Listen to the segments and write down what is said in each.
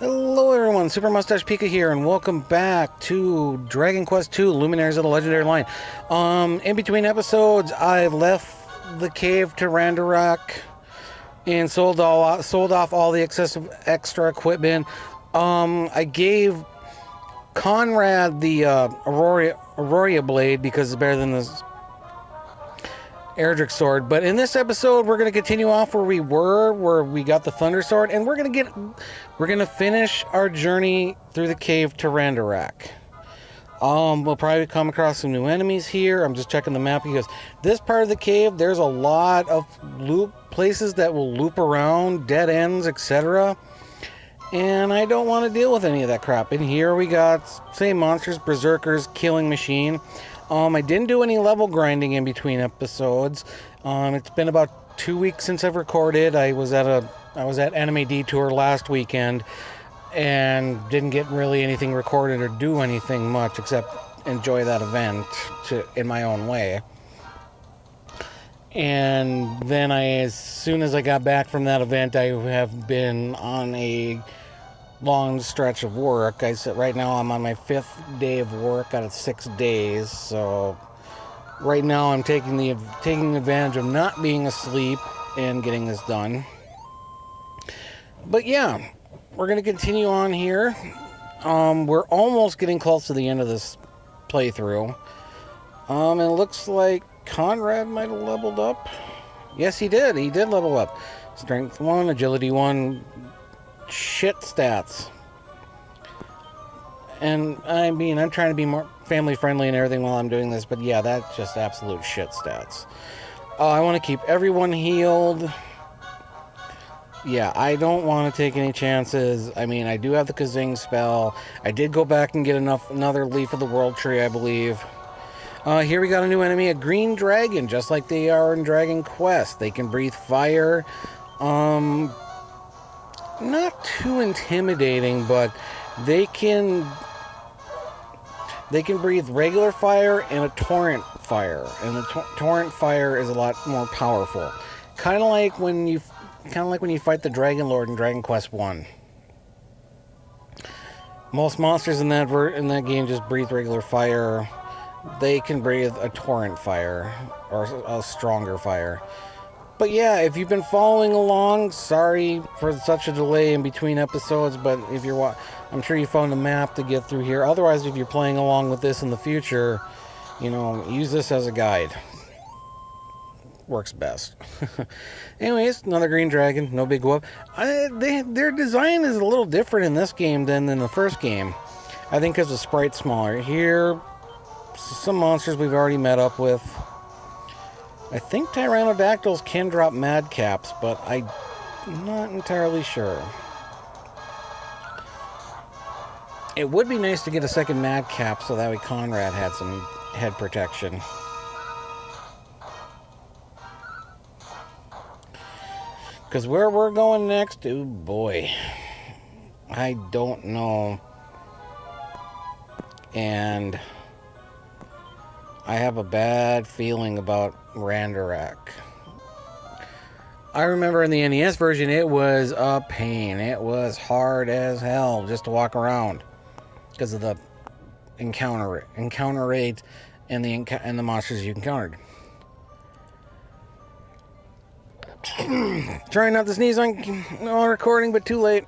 Hello everyone, Super Mustache Pika here, and welcome back to Dragon Quest II, Luminaries of the Legendary Line. In between episodes, I left the cave to Rendarack and sold off all the excessive extra equipment. I gave Conrad the Aurora Blade because it's better than this Erdrick sword, but in this episode we're going to continue off where we got the Thunder Sword, and we're going to finish our journey through the cave to Rendarack. We'll probably come across some new enemies here. I'm just checking the map because this part of the cave, there's a lot of places that will loop around, dead ends, etc. And I don't want to deal with any of that crap. And here we got same monsters, berserkers, killing machine. I didn't do any level grinding in between episodes. It's been about 2 weeks since I've recorded. I was at Anime Detour last weekend and didn't get really anything recorded or do anything much except enjoy that event in my own way. And then as soon as I got back from that event, I have been on a long stretch of work. I said right now I'm on my 5th day of work out of 6 days, so right now I'm taking advantage of not being asleep and getting this done. But yeah, we're gonna continue on here. We're almost getting close to the end of this playthrough. And it looks like Conrad might have leveled up. Yes, he did. He did level up. Strength 1, Agility 1, shit stats. And I mean, I'm trying to be more family friendly and everything while I'm doing this, but yeah, that's just absolute shit stats. I want to keep everyone healed. Yeah, I don't want to take any chances. I mean, I do have the Kazing spell. I did go back and get another Leaf of the World Tree, I believe. Here we got a new enemy, a green dragon, just like they are in Dragon Quest. They can breathe fire. Not too intimidating, but they can breathe regular fire and a torrent fire, and the torrent fire is a lot more powerful. Kind of like when you fight the Dragon Lord in Dragon Quest 1. Most monsters in that game just breathe regular fire. They can breathe a torrent fire or a stronger fire. But yeah, if you've been following along, sorry for such a delay in between episodes, but if you're I'm sure you found a map to get through here. Otherwise, if you're playing along with this in the future, use this as a guide. Works best. Anyways, another green dragon, no big whoop. Their design is a little different in this game than in the first game. I think because the sprite's smaller. Here, some monsters we've already met up with. I think Pterodactyls can drop madcaps, but I'm not entirely sure. It would be nice to get a second madcap so that way Conrad had some head protection. Because where we're going next, oh boy, I don't know. And I have a bad feeling about Rendarack. I remember in the NES version, it was a pain. It was hard as hell just to walk around because of the encounter rate and the monsters you encountered. Trying not to sneeze on recording, but too late.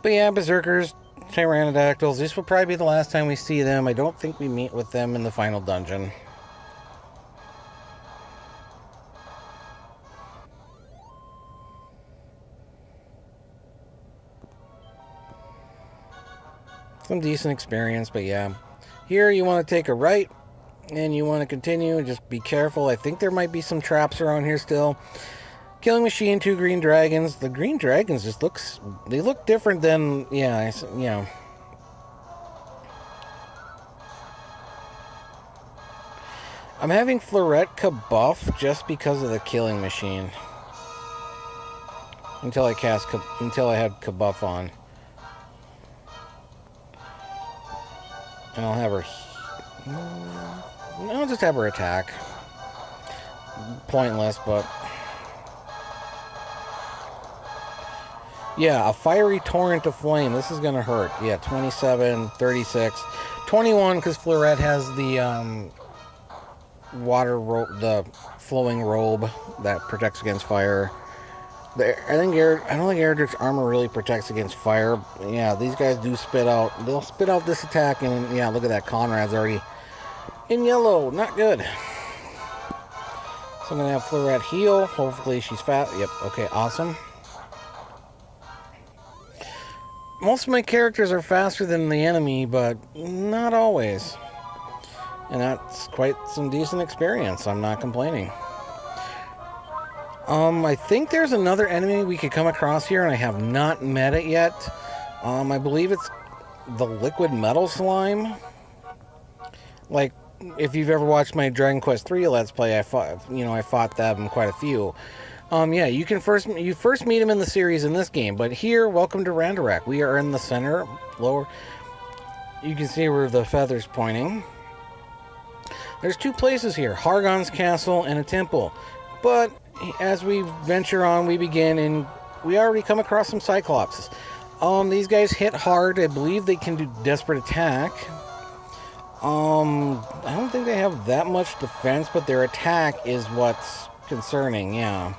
But yeah, berserkers, pterodactyls. This will probably be the last time we see them. I don't think we meet with them in the final dungeon. Some decent experience, but yeah. Here you want to take a right, and you want to continue. Just be careful. I think there might be some traps around here still. Killing machine, 2 green dragons. The green dragons just look different than, yeah. I'm having Floretka buff just because of the killing machine. Until I had Kabuff on. And I'll have her... I'll just have her attack. Pointless, but... Yeah, a fiery torrent of flame. This is gonna hurt. Yeah, 27, 36, 21 because Fleurette has the the flowing robe that protects against fire. I don't think Erdrick's armor really protects against fire. Yeah, these guys do spit out. They'll spit out this attack, and yeah, look at that. Conrad's already in yellow. Not good. So I'm gonna have Fleurette heal. Hopefully she's fat. Yep. Okay. Awesome. Most of my characters are faster than the enemy, but not always. And that's quite some decent experience. I'm not complaining. I think there's another enemy we could come across here, and I have not met it yet. I believe it's the liquid metal slime. Like, if you've ever watched my Dragon Quest III Let's Play, I fought them quite a few. Yeah, you first meet him in the series in this game, but here, welcome to Rendarack. We are in the center, lower. You can see where the feather's pointing. There's two places here, Hargon's castle and a temple. But as we venture on, we begin, and we already come across some Cyclopses. These guys hit hard. I believe they can do desperate attack. I don't think they have that much defense, but their attack is what's concerning, yeah.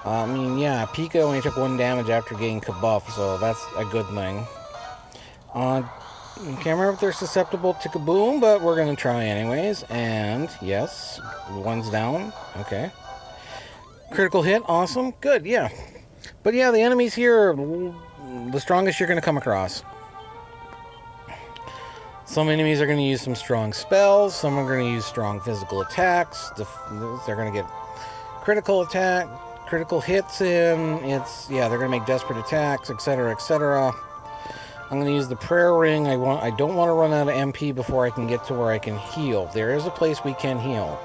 I mean, yeah, Pika only took 1 damage after getting Kabuff, so that's a good thing. Can't remember if they're susceptible to Kaboom, but we're going to try anyways. And, yes, one's down. Okay. Critical hit, awesome. Good, yeah. But yeah, the enemies here are the strongest you're going to come across. Some enemies are going to use some strong spells. Some are going to use strong physical attacks. They're going to get critical attack, critical hits in. They're going to make desperate attacks, etc., etc. I'm going to use the prayer ring. I don't want to run out of MP before I can get to where I can heal. There is a place we can heal.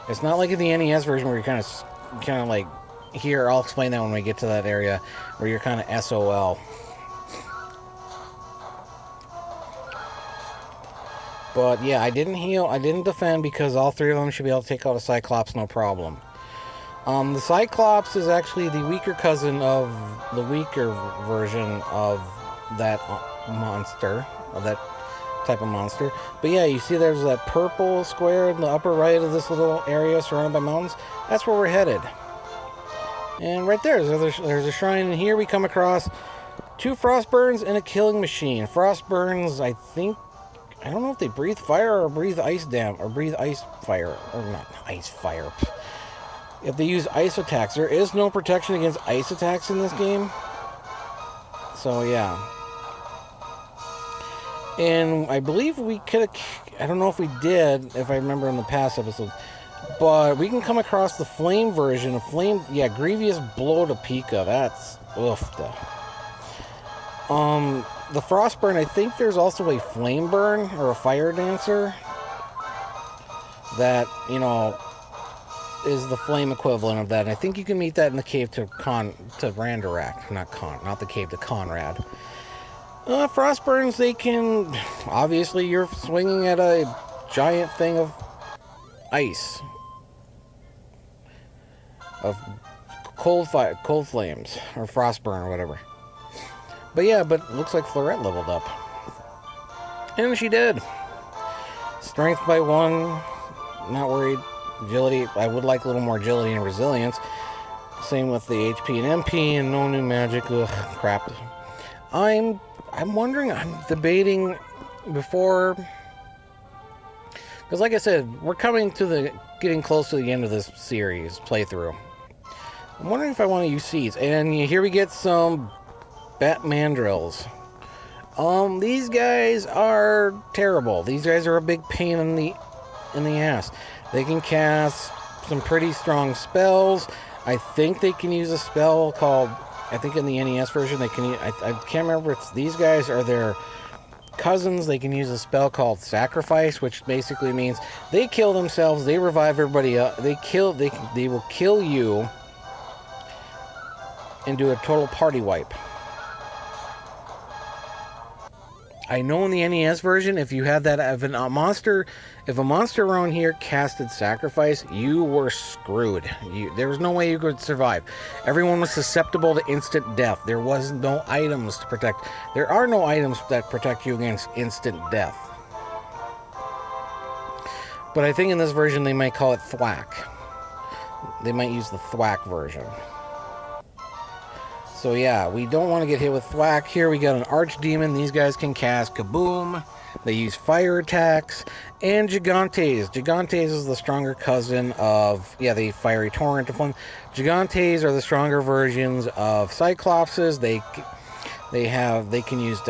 It's not like in the NES version where you're kind of like, here, I'll explain that when we get to that area where you're kind of SOL. But yeah, I didn't heal, I didn't defend because all 3 of them should be able to take out a Cyclops no problem. The Cyclops is actually the weaker cousin of the weaker version of that monster, of that type of monster. But yeah, you see there's that purple square in the upper right of this little area surrounded by mountains. That's where we're headed. And right there's a shrine, and here we come across 2 Frostburns and a killing machine. Frostburns, I don't know if they breathe fire or breathe ice or breathe ice fire, or not ice fire. If they use ice attacks, there is no protection against ice attacks in this game. So yeah. And I believe we could have, I don't know if we did, if I remember in the past episodes, but we can come across the flame version of Grievous Blow to Pika. That's, oof. The Frostburn, I think there's also a Flame Burn, or a Fire Dancer, that, is the flame equivalent of that. And I think you can meet that in the cave to Rendarack. Not the cave to Conrad. Frostburns, they can, obviously you're swinging at a giant thing of ice. Of cold flames, or Frostburn, or whatever. But yeah, it looks like Fleurette leveled up. And she did. Strength by 1. Not worried. Agility, I would like a little more agility and resilience. Same with the HP and MP, and no new magic. Ugh, crap. I'm wondering, I'm debating before, because like I said, we're getting close to the end of this series playthrough. I'm wondering if I want to use seeds. And here we get some Batmandrills. These guys are terrible. These guys are a big pain in the ass. They can cast some pretty strong spells. I think they can use a spell called, I think in the NES version they can, I can't remember if it's these guys or their cousins. They can use a spell called Sacrifice, which basically means they kill themselves, they revive everybody else, they will kill you and do a total party wipe. I know in the NES version, if you had that, if a monster around here casted sacrifice, you were screwed. There was no way you could survive. Everyone was susceptible to instant death. There was no items to protect. There are no items that protect you against instant death. But I think in this version they might call it thwack. They might use the thwack version. So yeah, we don't want to get hit with thwack. Here we got an archdemon. These guys can cast kaboom. They use fire attacks. And gigantes. Gigantes is the stronger cousin of, yeah, the fiery torrent of one. Gigantes are the stronger versions of cyclopses. They can use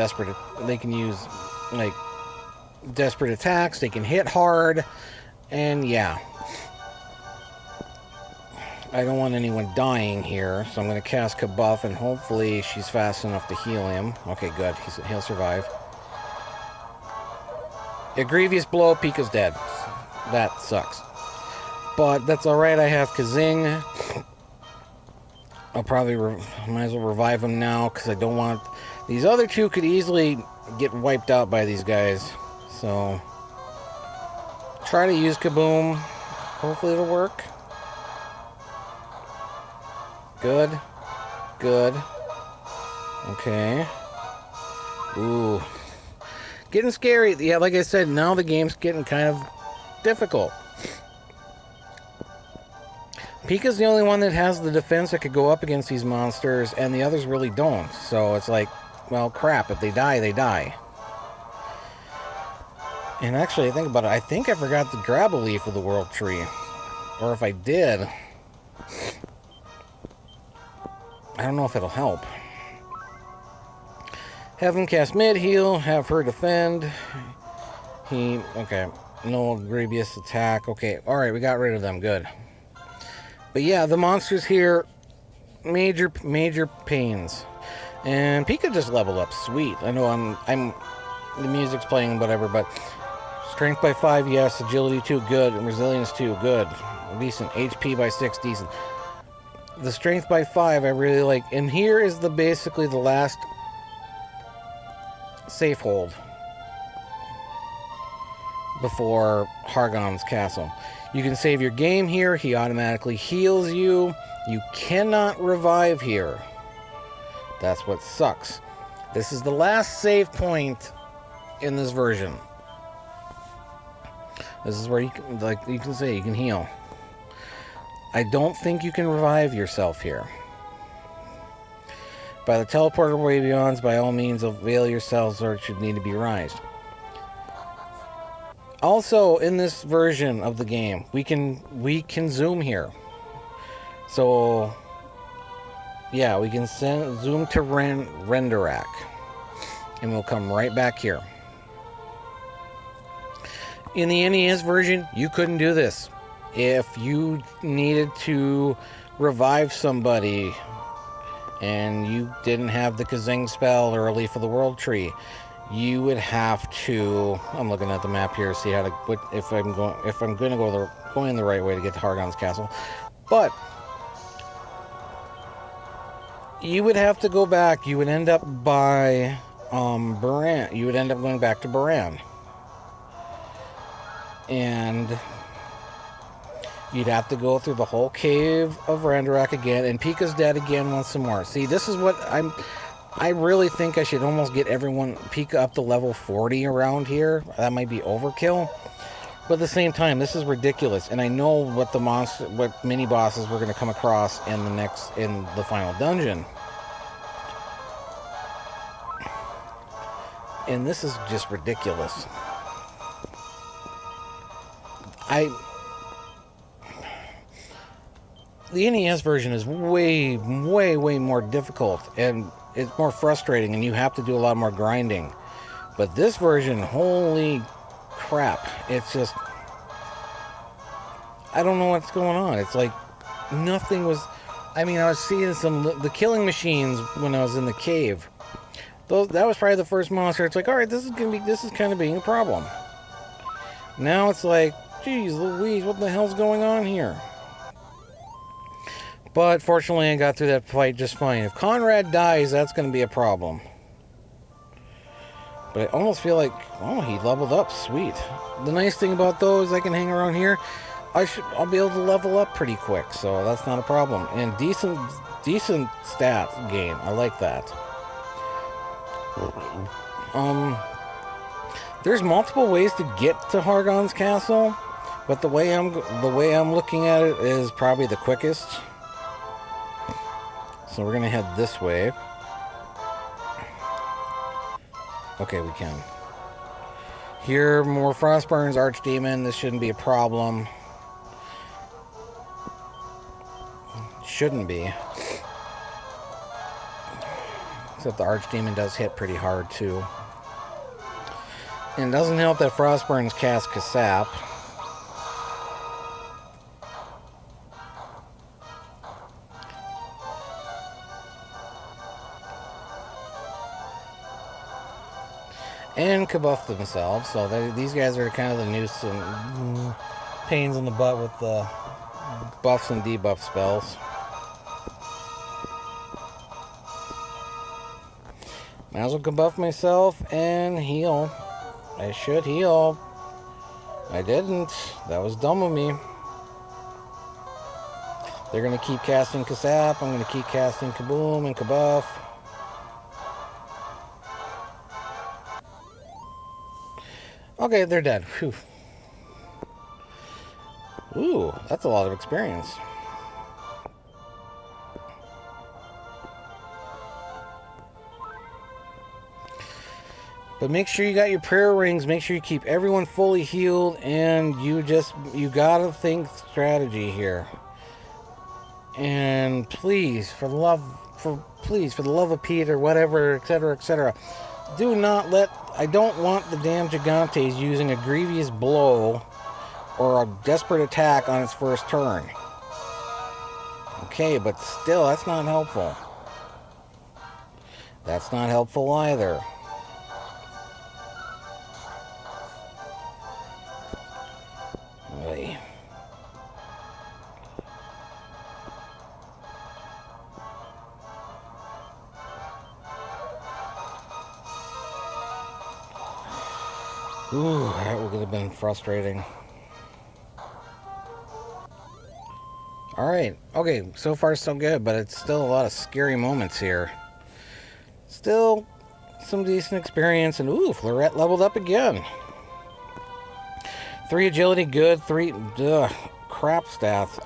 desperate attacks. They can hit hard. And yeah. I don't want anyone dying here, so I'm going to cast Kabuff, and hopefully she's fast enough to heal him. Okay, good. He'll survive. A grievous blow, Pika's dead. That sucks. But that's alright, I have Kazing. I'll probably might as well revive him now, because I don't want... These other two could easily get wiped out by these guys. So, try to use Kaboom. Hopefully it'll work. Good. Good. Okay. Ooh. Getting scary. Yeah, like I said, now the game's getting kind of difficult. Pika's the only one that has the defense that could go up against these monsters, and the others really don't. So it's like, well, crap. If they die, they die. And actually, I think about it. I think I forgot to grab a leaf of the World Tree. Or if I did... I don't know if it'll help. Have him cast mid-heal, have her defend. Okay, no grievous attack. Okay, alright, we got rid of them, good. But yeah, the monsters here, major pains. And Pika just leveled up, sweet. I know the music's playing, whatever, but strength by 5, yes, agility 2, good, and resilience 2, good. Decent, HP by 6, decent. The strength by 5 I really like. And here is basically the last safe hold before Hargon's castle. You can save your game here. He automatically heals you. You cannot revive here. That's what sucks. This is the last save point in this version. This is where you can heal. I don't think you can revive yourself here. By the teleporter way beyond, by all means, avail yourselves, or it should need to be raised. Also, in this version of the game, we can zoom here. So, yeah, we can zoom to Rendarack, and we'll come right back here. In the NES version, you couldn't do this. If you needed to revive somebody and you didn't have the Kazing spell or a Leaf of the World Tree, you would have to... I'm looking at the map here to see how to... if I'm going to go going the right way to get to Hargon's castle. But you would have to go back. You would end up by Baran. You would end up going back to Baran. And you'd have to go through the whole cave of Rendarack again, and Pika's dead again once more. See, this is what I really think I should almost get Pika up to level 40 around here. That might be overkill. But at the same time, this is ridiculous. And I know what mini bosses we're going to come across in the final dungeon. And this is just ridiculous. The NES version is way, way, way more difficult, and it's more frustrating, and you have to do a lot more grinding. But this version, holy crap, it's just... I don't know what's going on. It's like nothing was... I mean, I was seeing the killing machines when I was in the cave. That was probably the first monster. It's like, alright, this is kind of being a problem. Now it's like, geez Louise, what the hell's going on here? But fortunately, I got through that fight just fine. If Conrad dies, that's going to be a problem. But I almost feel like, oh, he leveled up. Sweet. The nice thing about those, I can hang around here. I'll be able to level up pretty quick, so that's not a problem. And decent stat gain. I like that. There's multiple ways to get to Hargon's castle, but the way I'm looking at it is probably the quickest. So we're gonna head this way. Okay, we can. Here, more Frostburn's Archdemon. This shouldn't be a problem. Shouldn't be. Except the Archdemon does hit pretty hard, too. And it doesn't help that Frostburn's cast Kasap. And Kabuff themselves, so these guys are kind of the nuisance pains in the butt with the buffs and debuff spells. Might as well Kabuff myself and heal. I should heal. I didn't. That was dumb of me. They're going to keep casting Kasap. I'm going to keep casting Kaboom and Kabuff. Okay, they're dead. Whew. Ooh, that's a lot of experience. But make sure you got your prayer rings. Make sure you keep everyone fully healed, and you gotta think strategy here. And please, for the love of Pete or whatever, etc., etc., do not let. I don't want the damn Gigantes using a grievous blow or a desperate attack on its first turn. Okay, but still, that's not helpful. That's not helpful either. Oy. Ooh, that would have been frustrating. Alright, okay, so far so good, but it's still a lot of scary moments here. Still some decent experience, and ooh, Florette leveled up again. 3 agility, good. 3 crap stats.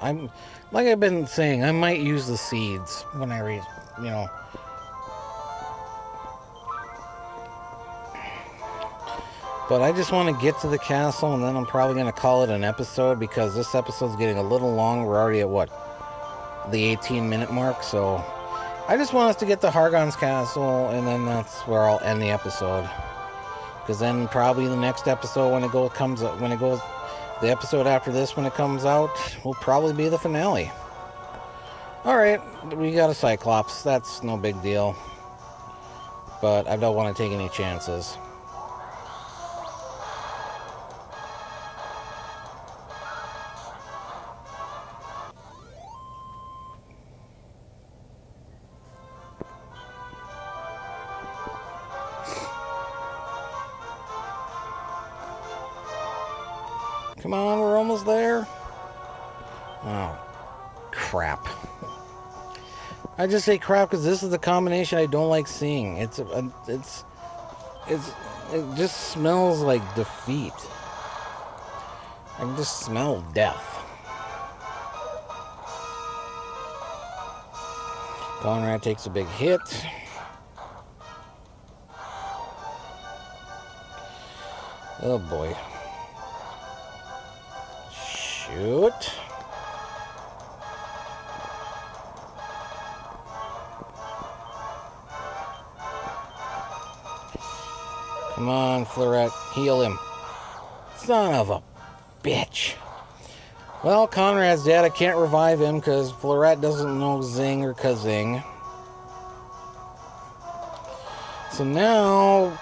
Like I've been saying, I might use the seeds when I read, you know. But I just want to get to the castle, and then I'm probably going to call it an episode, because this episode's getting a little long. We're already at, what, the 18-minute mark, so I just want us to get to Hargon's castle, and then that's where I'll end the episode. Because then probably the next episode, the episode after this, when it comes out, will probably be the finale. Alright, we got a Cyclops. That's no big deal. But I don't want to take any chances. Come on, we're almost there. Oh, crap. I just say crap because this is the combination I don't like seeing. It just smells like defeat. I can just smell death. Conrad takes a big hit. Oh boy. Shoot. Come on, Florette. Heal him. Son of a bitch. Well, Conrad's dead. I can't revive him because Florette doesn't know Zing or Kazing. So now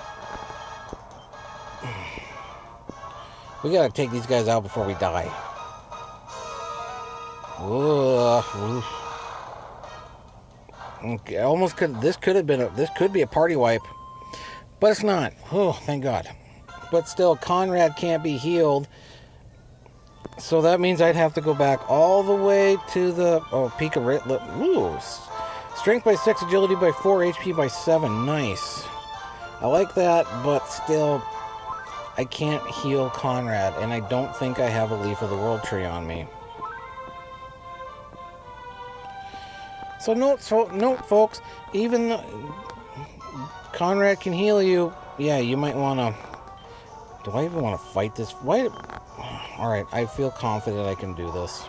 we gotta take these guys out before we die. Ugh. Okay, almost could. This could be a party wipe, But it's not. Oh, thank God. But still, Conrad can't be healed. So that means I'd have to go back all the way to the... Oh, Pika... Ooh. Strength by 6, agility by 4, HP by 7. Nice. I like that, but still, I can't heal Conrad, and I don't think I have a Leaf of the World Tree on me. So note, folks, even though Conrad can heal you, yeah, you might want to... Do I even want to fight this? Why? Alright, I feel confident I can do this.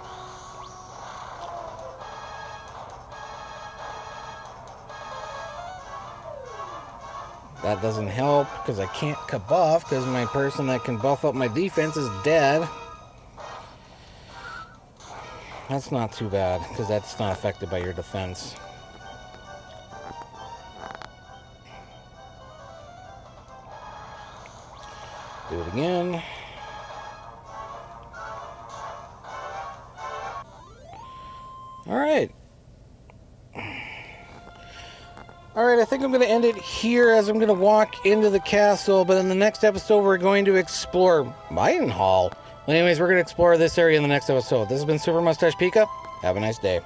That doesn't help, because I can't buff, because my person that can buff up my defense is dead. That's not too bad, because that's not affected by your defense. Do it again. Alright. Alright, I think I'm going to end it here as I'm going to walk into the castle, but in the next episode we're going to explore Hall. Well, anyways, we're going to explore this area in the next episode. This has been Super Mustache Pika. Have a nice day.